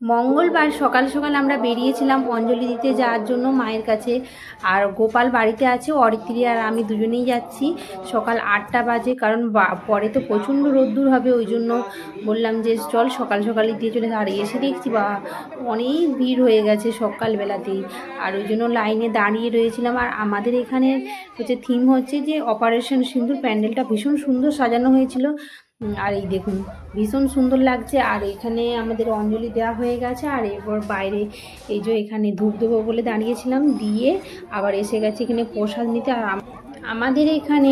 মঙ্গলবার সকাল সকাল আমরা বেরিয়েছিলাম অঞ্জলি দিতে যাওয়ার জন্য মায়ের কাছে। আর গোপাল বাড়িতে আছে, অরিত্রী আর আমি দুজনেই যাচ্ছি। সকাল 8টা বাজে, কারণ পরে তো প্রচণ্ড রোদ্দুর হবে, ওই জন্য বললাম যে চল সকাল সকালই দিয়ে চলে। আর এসে দেখছি বা অনেক ভিড় হয়ে গেছে সকালবেলাতেই। আর ওই জন্য লাইনে দাঁড়িয়ে রয়েছিলাম। আর আমাদের এখানে হচ্ছে থিম হচ্ছে যে অপারেশন সিঁদুর। প্যান্ডেলটা ভীষণ সুন্দর সাজানো হয়েছিল। আর এই দেখুন ভীষণ সুন্দর লাগছে। আর এখানে আমাদের অঞ্জলি দেওয়া হয়ে গেছে। আর এরপর বাইরে এই যে এখানে ধূপ দেবো বলে দাঁড়িয়েছিলাম, দিয়ে আবার এসে গেছে এখানে প্রসাদ নিতে। আর আমাদের এখানে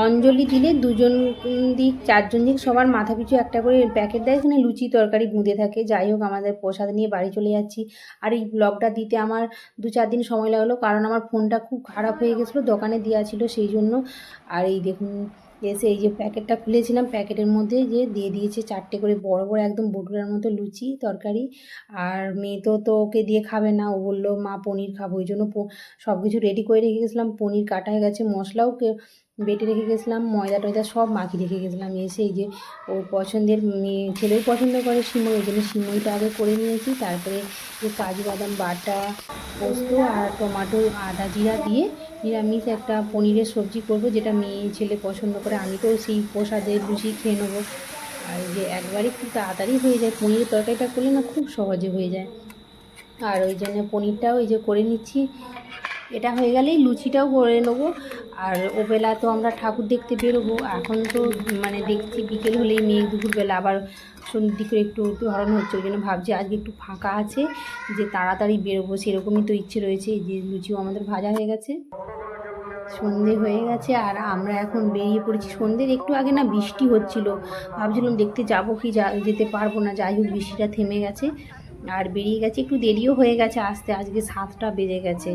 অঞ্জলি দিলে দুজন দিক চারজন দিক সবার মাথা পিছু একটা করে প্যাকেট দেয়। এখানে লুচি তরকারি বুঁদে থাকে। যাই হোক, আমাদের প্রসাদ নিয়ে বাড়ি চলে যাচ্ছি। আর এই ব্লগটা দিতে আমার 2-4 দিন সময় লাগলো, কারণ আমার ফোনটা খুব খারাপ হয়ে গেছিলো, দোকানে দেওয়া ছিল সেই জন্য। আর এই দেখুন এসে এই যে প্যাকেটটা খুলেছিলাম, প্যাকেটের মধ্যে যে দিয়ে দিয়েছে 4টে করে বড় বড় একদম বটুরার মতো লুচি তরকারি। আর মেয়ে তো ওকে দিয়ে খাবে না, ও বললো মা পনির খাবো, ওই জন্য সব কিছু রেডি করে রেখে গেছিলাম। পনির কাটা হয়ে গেছে, মশলাও বেটে রেখে গেছিলাম, ময়দা টয়দা সব মাখিয়ে রেখে গেছিলাম। এসে এই যে ওর পছন্দের ছেলেও পছন্দ করে সিমই, ওই জন্য সিমইটা আগে করে নিয়েছি। তারপরে যে কাজু বাদাম বাটা, পোস্ত আর টমেটো আদা জিরা দিয়ে নিরামিষ একটা পনিরের সবজি করব, যেটা মেয়ে ছেলে পছন্দ করে। আমি তো সেই প্রসাদে লুচি খেয়ে নেবো। আর এই যে একবারে খুব তাড়াতাড়ি হয়ে যায়, পনিরের তরকারিটা করলে না খুব সহজে হয়ে যায়। আর ওই জন্য পনিরটাও এই যে করে নিচ্ছি। এটা হয়ে গেলেই লুচিটাও করে নেবো। আর ওবেলা তো আমরা ঠাকুর দেখতে বেরোবো। এখন তো মানে দেখছি বিকেল হলেই মেঘ, দুপুরবেলা আবার সন্ধ্যের দিকে একটু ধরন হচ্ছে, ওই জন্য ভাবছি আজকে একটু ফাঁকা আছে যে তাড়াতাড়ি বেরোবো, সেরকমই তো ইচ্ছে রয়েছে। এই যে লুচিও আমাদের ভাজা হয়ে গেছে, সন্ধে হয়ে গেছে। আর আমরা এখন বেরিয়ে পড়েছি। সন্ধ্যের একটু আগে না বৃষ্টি হচ্ছিল, ভাবছিলাম দেখতে যাবো কি যেতে পারবো না। যাই হোক, বৃষ্টিটা থেমে গেছে আর বেরিয়ে গেছে। একটু দেরিও হয়ে গেছে আসতে, আজকে 7টা বেজে গেছে।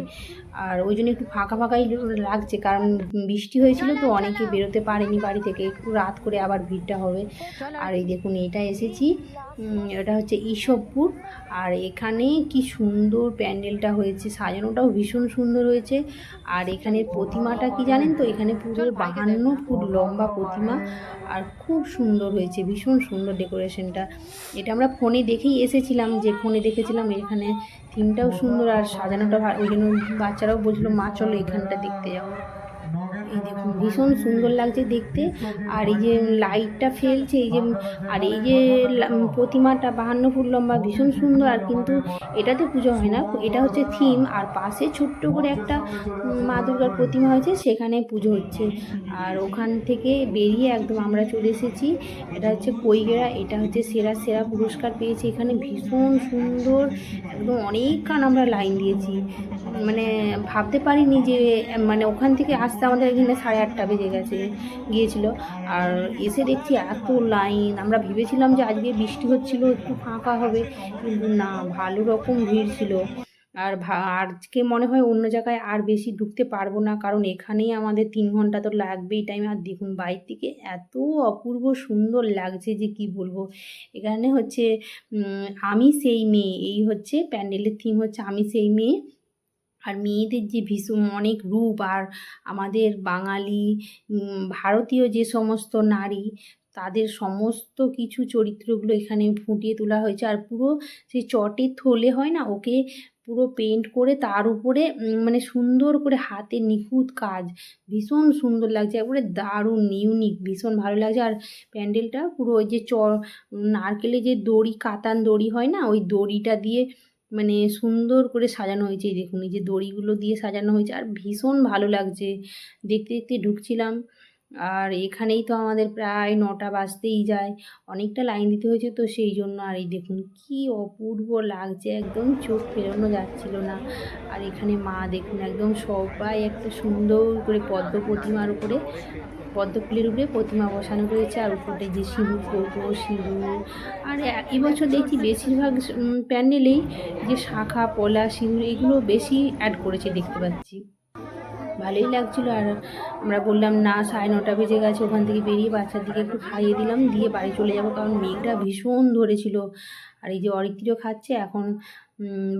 আর ওই জন্য একটু ফাঁকা ফাঁকাই লাগছে, কারণ বৃষ্টি হয়েছিল তো অনেকে বেরোতে পারেনি বাড়ি থেকে, একটু রাত করে আবার ভিড়টা হবে। আর এই দেখুন এটা এসেছি, এটা হচ্ছে ঈশ্বরপুর। আর এখানে কি সুন্দর প্যান্ডেলটা হয়েছে, সাজানোটাও ভীষণ সুন্দর হয়েছে। আর এখানে প্রতিমাটা কি জানেন তো, এখানে পুরো 52 ফুট লম্বা প্রতিমা। আর খুব সুন্দর হয়েছে, ভীষণ সুন্দর ডেকোরেশনটা। এটা আমরা ফোনে দেখেই এসেছিলাম, যে ফোনে দেখেছিলাম। এখানে থিমটাও সুন্দর আর সাজানোটা ওই জন্য বাচ্চারাও বলছিল মা চলো এখানটা দেখতে যাবো। এই দেখুন ভীষণ সুন্দর লাগছে দেখতে। আর এই যে লাইটটা ফেলছে, এই যে আর এই যে প্রতিমাটা 52 ফুট লম্বা, ভীষণ সুন্দর। আর কিন্তু এটাতে পুজো হয় না, এটা হচ্ছে থিম। আর পাশে ছোট্ট করে একটা মা দুর্গার প্রতিমা হয়েছে, সেখানে পুজো হচ্ছে। আর ওখান থেকে বেরিয়ে একদম আমরা চলে এসেছি, এটা হচ্ছে কৈগেরা। এটা হচ্ছে সেরা সেরা পুরস্কার পেয়েছে এখানে, ভীষণ সুন্দর একদম। অনেকক্ষণ আমরা লাইন দিয়েছি, মানে ভাবতে পারিনি যে মানে ওখান থেকে আসতে আমাদের এখানে 8:30 বেজে গিয়েছিল। আর এসে দেখছি এত লাইন। আমরা ভেবেছিলাম যে আজকে বৃষ্টি হচ্ছিল, একটু ফাঁকা হবে, কিন্তু না, ভালো রকম ভিড় ছিল। আর আজকে মনে হয় অন্য জায়গায় আর বেশি ঢুকতে পারবো না, কারণ এখানেই আমাদের 3 ঘন্টা তো লাগবেই টাইম। আর দেখুন বাইরে থেকে এত অপূর্ব সুন্দর লাগছে যে কি বলবো। এখানে হচ্ছে আমি সেই মেয়ে, এই হচ্ছে প্যান্ডেলের থিম হচ্ছে আমি সেই মেয়ে। আর মেয়েদের যে ভীষণ অনেক রূপ, আর আমাদের বাঙালি ভারতীয় যে সমস্ত নারী, তাদের সমস্ত কিছু চরিত্রগুলো এখানে ফুটিয়ে তোলা হয়েছে। আর পুরো সেই চটের থলে হয় না, ওকে পুরো পেন্ট করে তার উপরে মানে সুন্দর করে হাতে নিখুঁত কাজ, ভীষণ সুন্দর লাগছে, একবারে দারুণ ইউনিক, ভীষণ ভালো লাগছে। আর প্যান্ডেলটা পুরো ওই যে নারকেলে যে দড়ি, কাতান দড়ি হয় না, ওই দড়িটা দিয়ে মানে সুন্দর করে সাজানো হয়েছে। এই দেখুন এই যে দড়িগুলো দিয়ে সাজানো হয়েছে, আর ভীষণ ভালো লাগছে দেখতে দেখতে ঢুকছিলাম। আর এখানেই তো আমাদের প্রায় 9টা বাজতেই যায়, অনেকটা লাইন দিতে হয়েছে তো সেই জন্য। আর এই দেখুন কি অপূর্ব লাগছে, একদম চোখ ফেরানো যাচ্ছিল না। আর এখানে মা দেখুন একদম সবাই একটা সুন্দর করে পদ্ম প্রতিমার উপরে, পদ্ম ফুলের উপরে প্রতিমা বসানো রয়েছে। আর উপরে যে সিঁদুর কৌটো, সিঁদুর। আর এবছর দেখছি বেশিরভাগ প্যান্ডেলেই যে শাখা পলা সিঁদুর এগুলো বেশি অ্যাড করেছে দেখতে পাচ্ছি, ভালোই লাগছিলো। আর আমরা বললাম না, 9:30 বেজে গেছে, ওখান থেকে বেরিয়ে বাচ্চাদেরকে একটু খাইয়ে দিলাম, দিয়ে বাড়ি চলে যাব, কারণ মেঘটা ভীষণ ধরেছিল। আর এই যে অরিত্রীও খাচ্ছে এখন।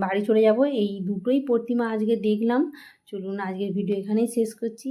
বাড়ি চলে যাব। এই দুটোই প্রতিমা আজকে দেখলাম। চলুন আজকের ভিডিও এখানেই শেষ করছি।